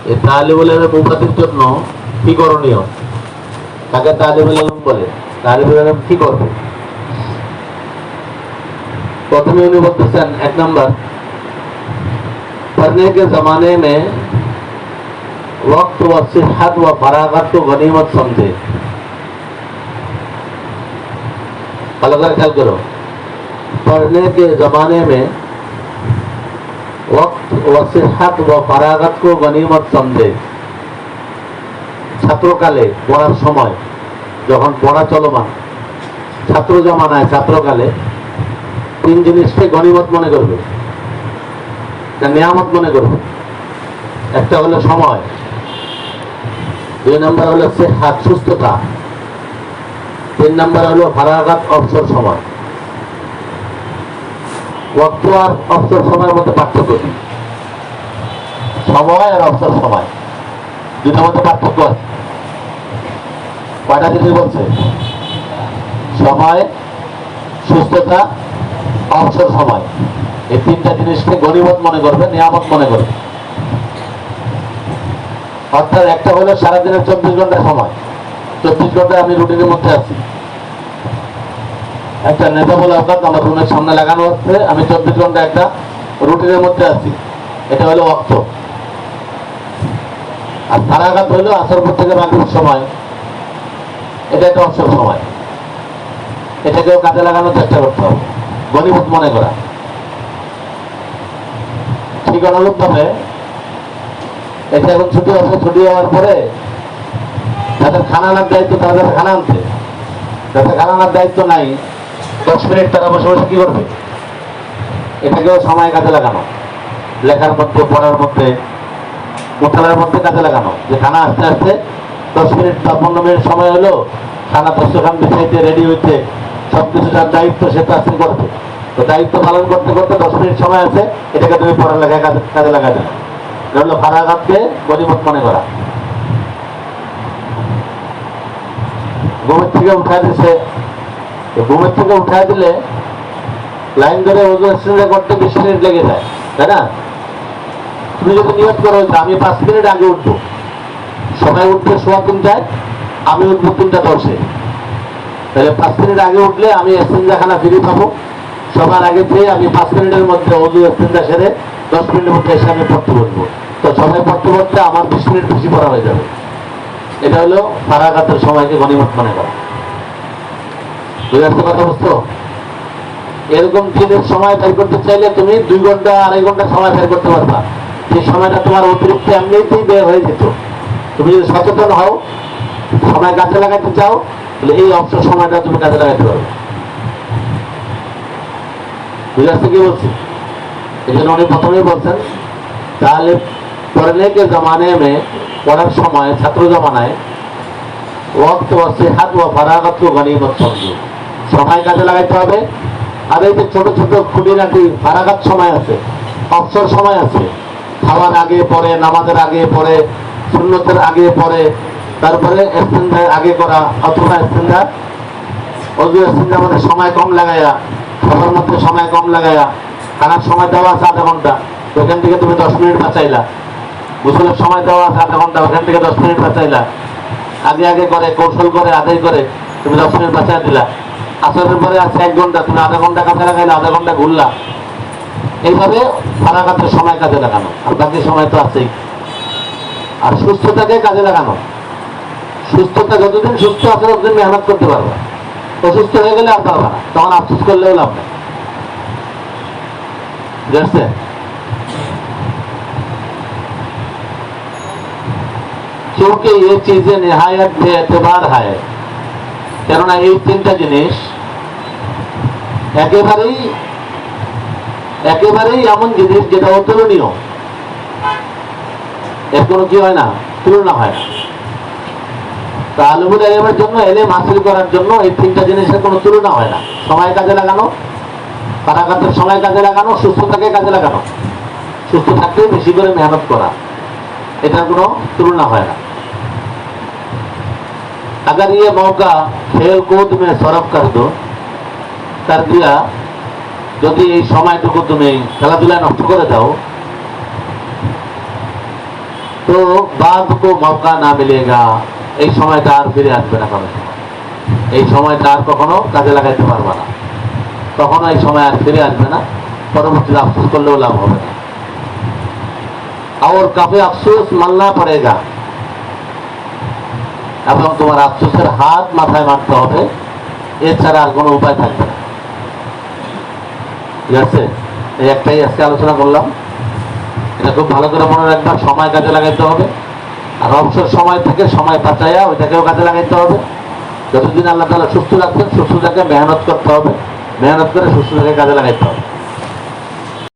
এই তালিবুল ইলম উন্নতির জন্য কি করণীয়? তাকে তালিবুল ইলম বলে। তালিবুল ইলম কি করবে? प्रथम उन्हें बोलते एक नंबर पढ़ने के जमाने में वक्त व सिहत व फरागत को गनीमत समझे। अलग ख्याल करो, पढ़ने के जमाने में वक्त व सिहत व फरागत को गनीमत समझे। ছাত্রকালে পড়ার সময় যখন পড়া চলমান ছাত্র জমানায় ছাত্রকালে তিন জিনিসকে গনিমত মনে করবে, নিয়ামত মনে করবে। একটা হলো সময়, দুই নম্বর হলো সেহাত সুস্থতা, তিন নম্বর হলো ফারাগাত অবসর সময়। ওয়াক্ত আর অবসর সময়ের মধ্যে পার্থক্য কি? সময় আর অবসর সময় দুটোর মধ্যে পার্থক্য আছে। কয়টা জিনিস বলছে? সময়, সুস্থতা, অবসর সময়। এই তিনটা জিনিসকে গনিমত মনে করবে, নিয়ামত মনে করবে। অর্থাৎ একটা হলো সারাদিনের 24 ঘন্টা সময়, 24 ঘন্টায় আমি রুটিনের মধ্যে আছি। একটা নেতা বলে অর্থাৎ আমার রুমের সামনে লাগানো হচ্ছে, আমি 24 ঘন্টা একটা রুটিনের মধ্যে আছি, এটা হলো অর্থ। আর ফারাগাত হলো আসর পর থেকে মাগরিব সময়, এটা একটা অবসর সময়। এটাকেও কাজে লাগানোর চেষ্টা করতে হবে, গনিমত মনে করা। ঠিক অনুরূপ ভাবে এটা এখন ছুটি হবে, ছুটি হওয়ার পরে যাদের খানা আনার দায়িত্ব তাদের খানা আনতে, যাদের খানা আনার দায়িত্ব নাই 10 মিনিট তারা বসে বসে কি করবে? এটাকেও সময় কাজে লাগানো, লেখার মধ্যে, পড়ার মধ্যে, মোতালার মধ্যে কাজে লাগানো। যে খানা আসতে আসতে 10 মিনিট বা 15 মিনিট সময় হলো, খানা দস্তরখান বিছাইতে রেডি হইতে সবকিছু যার দায়িত্ব সে তো আজকে করবে। তো দায়িত্ব পালন করতে করতে 10 মিনিট সময় আছে, এটাকে তুমি পড়ালেখায় কাজে লাগাই দেবে। এটা হলো ফারাগাতকে গনিমত মনে করা। ঘুমের থেকে উঠায় দিছে, ঘুমের থেকে উঠায় দিলে লাইন ধরে ওজু এক্সারসাইজ করতে 20 মিনিট লেগে যায়, তাই না? তুমি যদি নিয়ত করো যে আমি 5 মিনিট আগে উঠবো, সময় উঠবে 3:15, আমি উঠবো 3:10, তাহলে 5 মিনিট আগে উঠলে আমি এক্সচেঞ্জাখানা ফিরে পাবো। সবার আগে পেয়ে আমি 5 মিনিটের মধ্যে ওজু এক্সচেঞ্জা সেরে 10 মিনিটের মধ্যে এসে আমি পড়তে বসবো। তো সবাই পড়তে পড়তে আমার 20 মিনিট বেশি পড়া হয়ে যাবে। এটা হলো ফারাগাতের সময়কে গনিমত মনে করা। বুঝে আসতে কথা বুঝতো? এরকম দিনের সময় বের করতে চাইলে তুমি 2 ঘন্টা 2.5 ঘন্টা সময় বের করতে পারবা। যে সময়টা তোমার অতিরিক্ত এমনিতেই বের হয়ে যেত। তুমি যদি সচেতন হও, সময় কাজে লাগাতে চাও, তাহলে এই অবসর সময়টা তুমি কাজে লাগাতে পারবে। বুঝে আসতে কি বলছি? এই জন্য উনি প্রথমেই বলছেন তাহলে পড়নে কে জমানে মে, পড়ার সময় ছাত্র জমানায় ওয়াক্ত ও সিহাত ও ফারাগাত কো গনিমত সমঝো। সময় কাজে লাগাইতে হবে। আর এই যে ছোট ছোট খুঁটিনাটি ফারাগাত সময় আছে, অবসর সময় আছে, খাওয়ার আগে পরে, নামাজের আগে পরে, সুন্নতের আগে পরে, তারপরে ইস্তেঞ্জা আগে করা, অথবা ইস্তেঞ্জা ওযু ইস্তেঞ্জা মানে সময় কম লাগাইয়া, খাবার মধ্যে সময় কম লাগাইয়া, খানার সময় দেওয়া আছে 1/2 ঘন্টা, ওখান থেকে তুমি 10 মিনিট বাঁচাইলা। গোসলের সময় দেওয়া আছে 1/2 ঘন্টা, ওখান থেকে 10 মিনিট বাঁচাইলা। আগে আগে করে, কৌশল করে, আদায় করে তুমি 10 মিনিট বাঁচাই দিলা। আসরের পরে আছে 1 ঘন্টা, তুমি 1/2 ঘন্টা কাজে লাগাইলা, 1/2 ঘন্টা ঘুরলা। এইভাবে ফারাগাতের সময় কাজে লাগানো। আর বাকি সময় তো আছেই। আর সুস্থতাকে কাজে লাগানো। সুস্থতা যতদিন সুস্থ আছে ততদিন মেহনত করতে পারবে। অসুস্থ হয়ে গেলে আর পারবে না, তখন আফসোস করলেও লাভ নেই। বুঝতে? क्योंकि ये चीजें निहायत बेएतबार है, কেননা এই তিনটা জিনিস একেবারেই এমন জিনিস যেটা অতুলনীয়, এর কোনো কি হয় না, তুলনা হয় না। তালিবুল ইলমের জন্য, ইলম হাসিল করার জন্য এই তিনটা জিনিসের কোনো তুলনা হয় না। সময় কাজে লাগানো, ফারাগাতের সময় কাজে লাগানো, সুস্থতাকে কাজে লাগানো, সুস্থ থাকতে বেশি করে মেহনত করা, এটার কোনো তুলনা হয় না। अगर ये मौका खेल कूद में सरफ कर दिया, যদি এই সময়টুকু তুমি খেলাধুলায় নষ্ট করে দাও, तो बाद को मौका ना मिलेगा, এই সময়টা আর ফিরে আসবে না। কোনো এই সময়টা আর কখনো কাজে লাগাইতে পারবে না, কখনো এই সময় আর ফিরে আসবে না, পরবর্তীতে আফসোস করলেও লাভ হবে না। और कभी अफसोस मानना पड़ेगा, এবং তোমার আফসোসের হাত মাথায় মারতে হবে, এছাড়া আর কোনো উপায় থাকবে না। ঠিক আছে, এই একটাই আজকে আলোচনা করলাম। এটা খুব ভালো করে মনে রাখবা, সময় কাজে লাগাইতে হবে, আর অবসর সময় থেকে সময় বাঁচাইয়া ওইটাকেও কাজে লাগাইতে হবে। যতদিন আল্লাহ তাআলা সুস্থ রাখছেন, সুস্থতাকে মেহনত করতে হবে, মেহনত করে সুস্থতাকে কাজে লাগাইতে হবে।